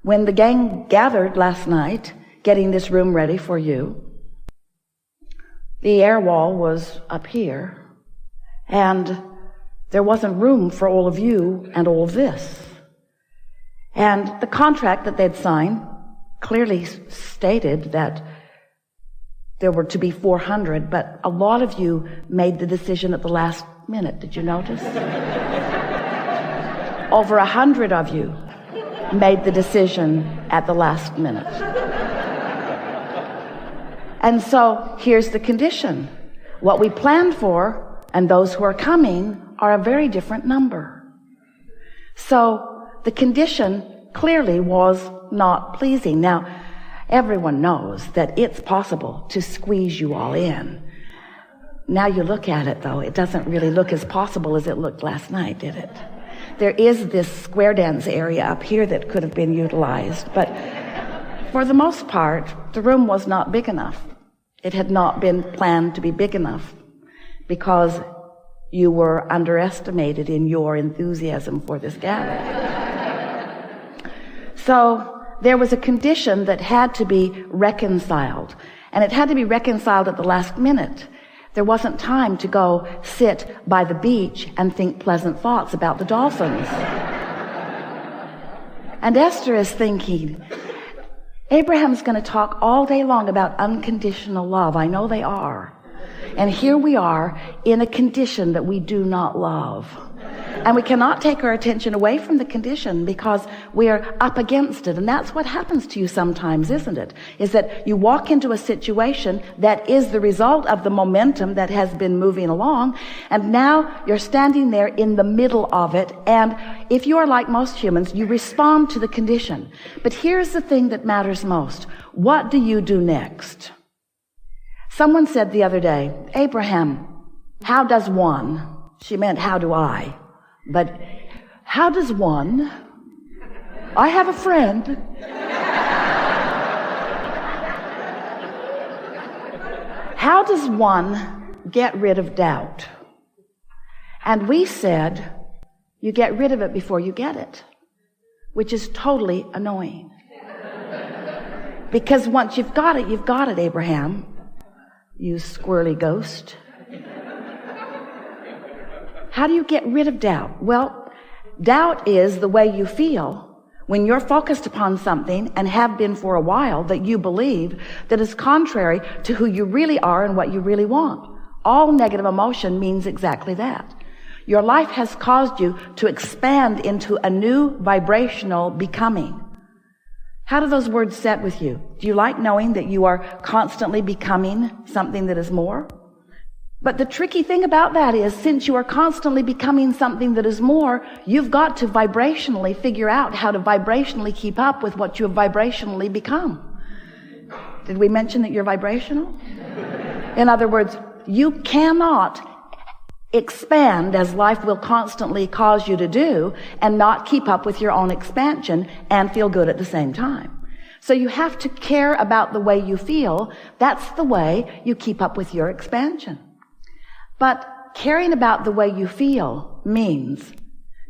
When the gang gathered last night, getting this room ready for you, the air wall was up here, and there wasn't room for all of you and all of this. And the contract that they'd signed clearly stated that there were to be 400, but a lot of you made the decision at the last minute. Did you notice? Over 100 of you made the decision at the last minute. And so here's the condition. What we planned for and those who are coming are a very different number. So the condition clearly was not pleasing. Now, everyone knows that it's possible to squeeze you all in. Now you look at it, though, it doesn't really look as possible as it looked last night, did it? There is this square dance area up here that could have been utilized, but for the most part, the room was not big enough. It had not been planned to be big enough because you were underestimated in your enthusiasm for this gathering. So there was a condition that had to be reconciled, and it had to be reconciled at the last minute. There wasn't time to go sit by the beach and think pleasant thoughts about the dolphins. And Esther is thinking, Abraham's going to talk all day long about unconditional love. I know they are. And here we are in a condition that we do not love. And we cannot take our attention away from the condition because we are up against it. And that's what happens to you sometimes, isn't it? Is that you walk into a situation that is the result of the momentum that has been moving along. And now you're standing there in the middle of it. And if you are like most humans, you respond to the condition. But here's the thing that matters most. What do you do next? Someone said the other day, Abraham, how does one? She meant, how do I? But how does one? I have a friend. How does one get rid of doubt? And we said, you get rid of it before you get it, which is totally annoying. Because once you've got it, Abraham, you squirrely ghost. How do you get rid of doubt? Well, doubt is the way you feel when you're focused upon something and have been for a while that you believe that is contrary to who you really are and what you really want. All negative emotion means exactly that. Your life has caused you to expand into a new vibrational becoming. How do those words set with you? Do you like knowing that you are constantly becoming something that is more? But the tricky thing about that is, since you are constantly becoming something that is more, you've got to vibrationally figure out how to vibrationally keep up with what you have vibrationally become. Did we mention that you're vibrational? In other words, you cannot expand as life will constantly cause you to do and not keep up with your own expansion and feel good at the same time. So you have to care about the way you feel. That's the way you keep up with your expansion. But caring about the way you feel means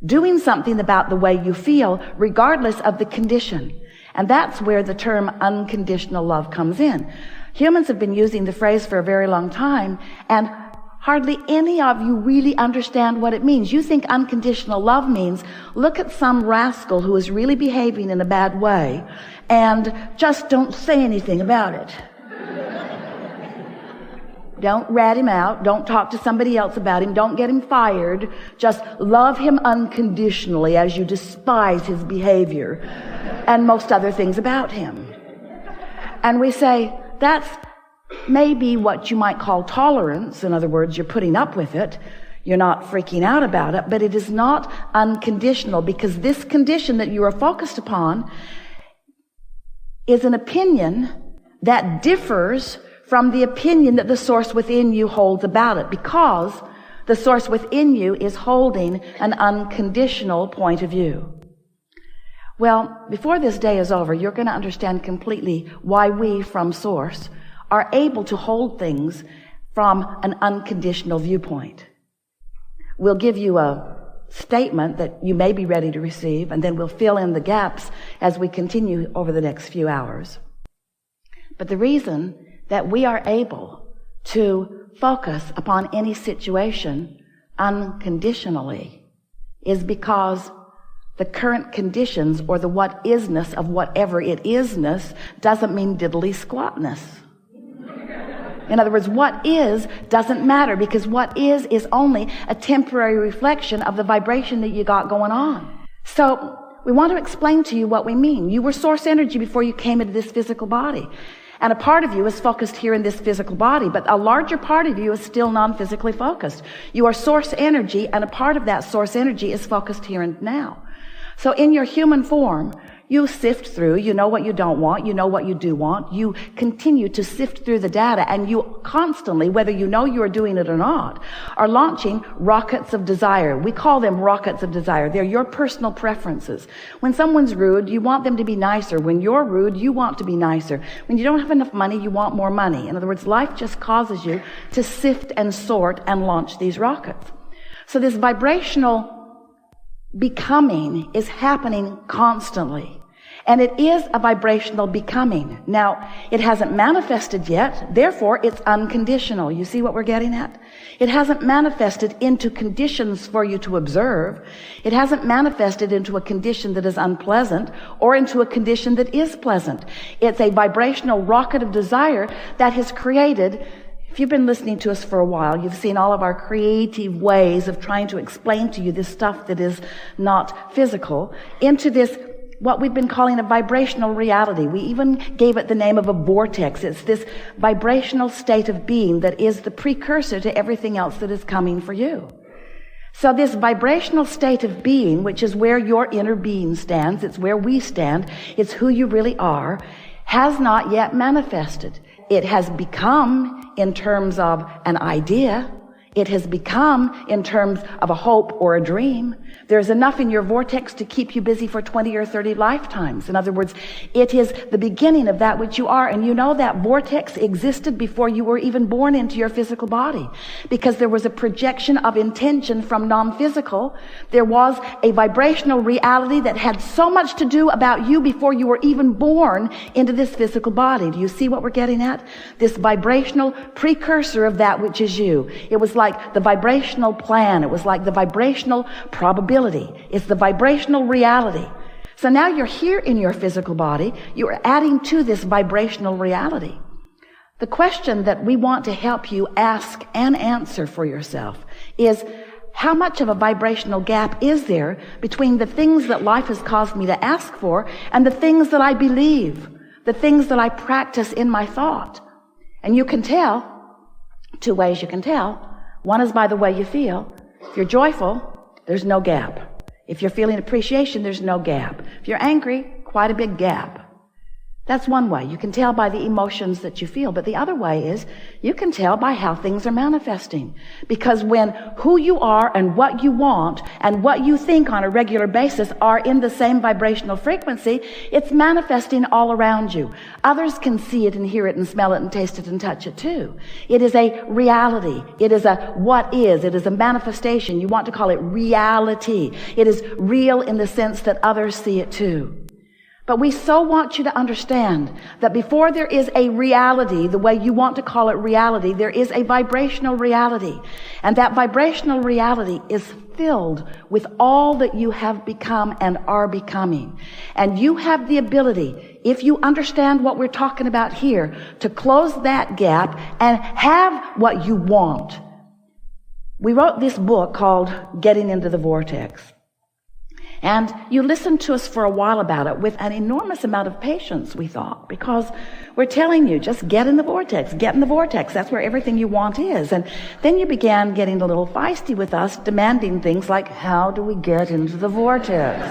doing something about the way you feel regardless of the condition. And that's where the term unconditional love comes in. Humans have been using the phrase for a very long time, and hardly any of you really understand what it means. You think unconditional love means look at some rascal who is really behaving in a bad way and just don't say anything about it. Don't rat him out. Don't talk to somebody else about him. Don't get him fired. Just love him unconditionally as you despise his behavior and most other things about him. And we say, that's maybe what you might call tolerance. In other words, you're putting up with it. You're not freaking out about it, but it is not unconditional, because this condition that you are focused upon is an opinion that differs from the opinion that the source within you holds about it, because the source within you is holding an unconditional point of view. Well, before this day is over, you're going to understand completely why we from source are able to hold things from an unconditional viewpoint. We'll give you a statement that you may be ready to receive, and then we'll fill in the gaps as we continue over the next few hours. But the reason that we are able to focus upon any situation unconditionally is because the current conditions, or the what isness of whatever it isness, doesn't mean diddly squatness. In other words, what is doesn't matter, because what is only a temporary reflection of the vibration that you got going on. So we want to explain to you what we mean. You were source energy before you came into this physical body. And a part of you is focused here in this physical body, but a larger part of you is still non-physically focused. You are source energy, and a part of that source energy is focused here and now. So in your human form, you sift through, you know what you don't want, you know what you do want, you continue to sift through the data, and you constantly, whether you know you are doing it or not, are launching rockets of desire. We call them rockets of desire. They're your personal preferences. When someone's rude, you want them to be nicer. When you're rude, you want to be nicer. When you don't have enough money, you want more money. In other words, life just causes you to sift and sort and launch these rockets. So this vibrational becoming is happening constantly. And it is a vibrational becoming. Now, it hasn't manifested yet, therefore it's unconditional. You see what we're getting at? It hasn't manifested into conditions for you to observe. It hasn't manifested into a condition that is unpleasant or into a condition that is pleasant. It's a vibrational rocket of desire that has created. If you've been listening to us for a while, you've seen all of our creative ways of trying to explain to you this stuff that is not physical into this, what we've been calling a vibrational reality. We even gave it the name of a vortex. It's this vibrational state of being that is the precursor to everything else that is coming for you. So this vibrational state of being, which is where your inner being stands, it's where we stand, it's who you really are, has not yet manifested. It has become in terms of an idea. It has become in terms of a hope or a dream. There's enough in your vortex to keep you busy for 20 or 30 lifetimes. In other words, it is the beginning of that which you are. And you know that vortex existed before you were even born into your physical body, because there was a projection of intention from non-physical. There was a vibrational reality that had so much to do about you before you were even born into this physical body. Do you see what we're getting at? This vibrational precursor of that which is you. It was like the vibrational plan. It was like the vibrational probability. It's the vibrational reality. So now you're here in your physical body. You're adding to this vibrational reality. The question that we want to help you ask and answer for yourself is, how much of a vibrational gap is there between the things that life has caused me to ask for and the things that I believe, the things that I practice in my thought? And you can tell, two ways you can tell. One is by the way you feel. If you're joyful, there's no gap. If you're feeling appreciation, there's no gap. If you're angry, quite a big gap. That's one way. You can tell by the emotions that you feel. But the other way is you can tell by how things are manifesting. Because when who you are and what you want and what you think on a regular basis are in the same vibrational frequency, it's manifesting all around you. Others can see it and hear it and smell it and taste it and touch it too. It is a reality. It is a what is. It is a manifestation. You want to call it reality. It is real in the sense that others see it too. But we so want you to understand that before there is a reality, the way you want to call it reality, there is a vibrational reality. And that vibrational reality is filled with all that you have become and are becoming. And you have the ability, if you understand what we're talking about here, to close that gap and have what you want. We wrote this book called Getting into the Vortex. And you listened to us for a while about it with an enormous amount of patience, we thought, because we're telling you, just get in the vortex, get in the vortex. That's where everything you want is. And then you began getting a little feisty with us, demanding things like, how do we get into the vortex?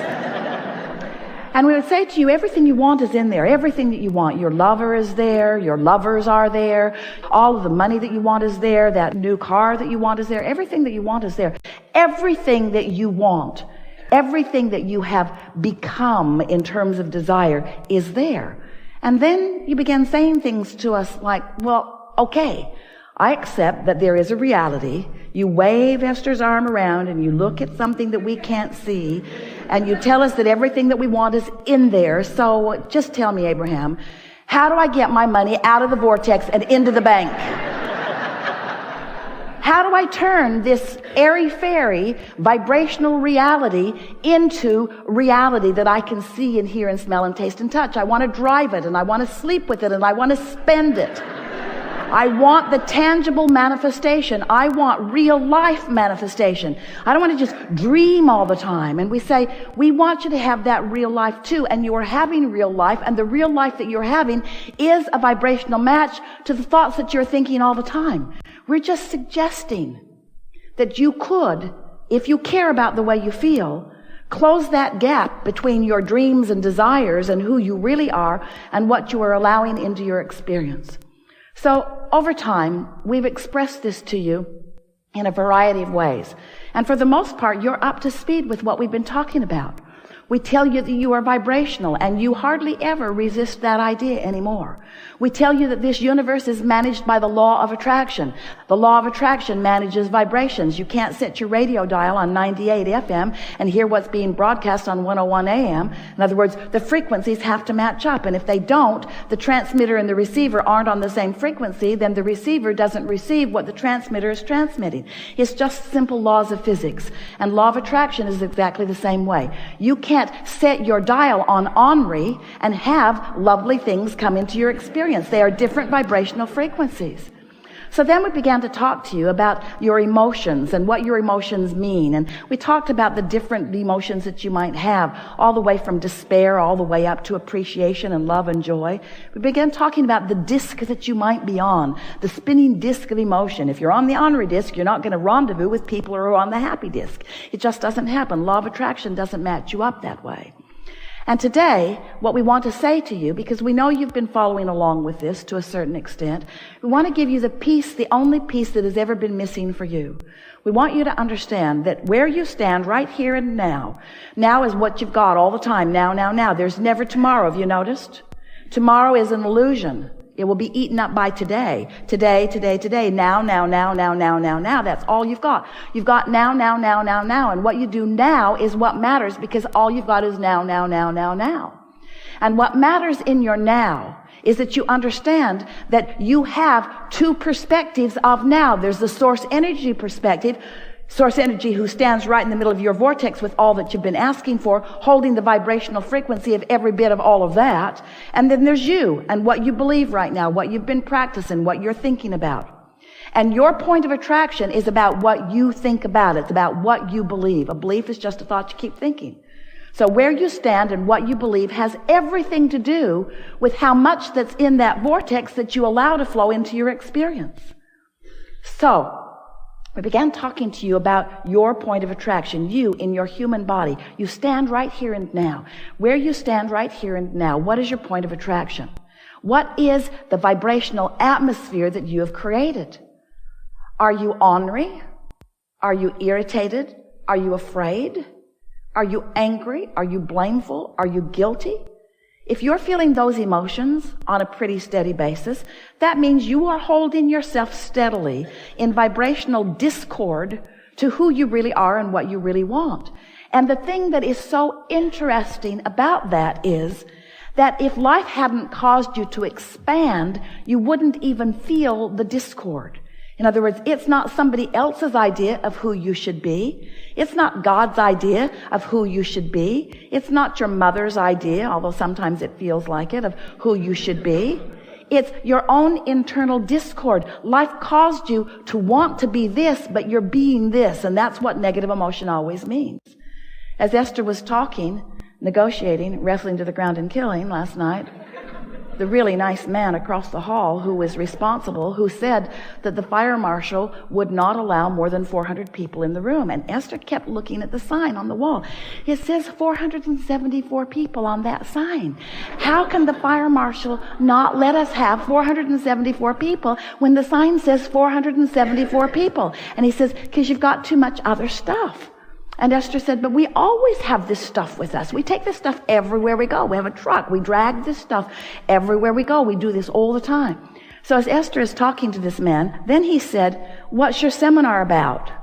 And we would say to you, everything you want is in there. Everything that you want. Your lover is there. Your lovers are there. All of the money that you want is there. That new car that you want is there. Everything that you want is there. Everything that you want, everything that you have become in terms of desire is there. And then you began saying things to us like, well, okay, I accept that there is a reality. You wave Esther's arm around and you look at something that we can't see and you tell us that everything that we want is in there. So just tell me, Abraham, how do I get my money out of the vortex and into the bank? How do I turn this airy-fairy vibrational reality into reality that I can see and hear and smell and taste and touch? I want to drive it and I want to sleep with it and I want to spend it. I want the tangible manifestation. I want real life manifestation. I don't want to just dream all the time. And we say, we want you to have that real life too. And you are having real life. And the real life that you're having is a vibrational match to the thoughts that you're thinking all the time. We're just suggesting that you could, if you care about the way you feel, close that gap between your dreams and desires and who you really are and what you are allowing into your experience. So over time, we've expressed this to you in a variety of ways. And for the most part, you're up to speed with what we've been talking about. We tell you that you are vibrational, and you hardly ever resist that idea anymore. We tell you that this universe is managed by the law of attraction. The law of attraction manages vibrations. You can't set your radio dial on 98 FM and hear what's being broadcast on 101 AM. In other words, the frequencies have to match up, and if they don't, the transmitter and the receiver aren't on the same frequency, then the receiver doesn't receive what the transmitter is transmitting. It's just simple laws of physics, and law of attraction is exactly the same way. You can't set your dial on Henri and have lovely things come into your experience. They are different vibrational frequencies. So then we began to talk to you about your emotions and what your emotions mean. And we talked about the different emotions that you might have, all the way from despair all the way up to appreciation and love and joy. We began talking about the disc that you might be on, the spinning disc of emotion. If you're on the Henri disc, you're not going to rendezvous with people who are on the happy disc. It just doesn't happen. Law of attraction doesn't match you up that way. And today, what we want to say to you, because we know you've been following along with this to a certain extent, we want to give you the piece, the only piece that has ever been missing for you. We want you to understand that where you stand right here and now is what you've got all the time, now. There's never tomorrow, have you noticed? Tomorrow is an illusion. It will be eaten up by today. Today. Now. That's all you've got. You've got now. And what you do now is what matters, because all you've got is now. And what matters in your now is that you understand that you have two perspectives of now. There's the source energy perspective. Source energy who stands right in the middle of your vortex with all that you've been asking for, holding the vibrational frequency of every bit of all of that. And then there's you and what you believe right now, what you've been practicing, what you're thinking about. And your point of attraction is about what you think about. It's about what you believe. A belief is just a thought you keep thinking. So where you stand and what you believe has everything to do with how much that's in that vortex that you allow to flow into your experience. So we began talking to you about your point of attraction, you in your human body. You stand right here and now. Where you stand right here and now, what is your point of attraction? What is the vibrational atmosphere that you have created? Are you ornery? Are you irritated? Are you afraid? Are you angry? Are you blameful? Are you guilty? If you're feeling those emotions on a pretty steady basis, that means you are holding yourself steadily in vibrational discord to who you really are and what you really want. And the thing that is so interesting about that is that if life hadn't caused you to expand, you wouldn't even feel the discord. In other words, it's not somebody else's idea of who you should be. It's not God's idea of who you should be. It's not your mother's idea, although sometimes it feels like it, of who you should be. It's your own internal discord. Life caused you to want to be this, but you're being this, and that's what negative emotion always means. As Esther was talking, negotiating, wrestling to the ground and killing last night, the really nice man across the hall who was responsible, who said that the fire marshal would not allow more than 400 people in the room. And Esther kept looking at the sign on the wall. It says 474 people on that sign. How can the fire marshal not let us have 474 people when the sign says 474 people? And he says, because you've got too much other stuff. And Esther said, but we always have this stuff with us. We take this stuff everywhere we go. We have a truck. We drag this stuff everywhere we go. We do this all the time. So as Esther is talking to this man, then he said, "What's your seminar about?"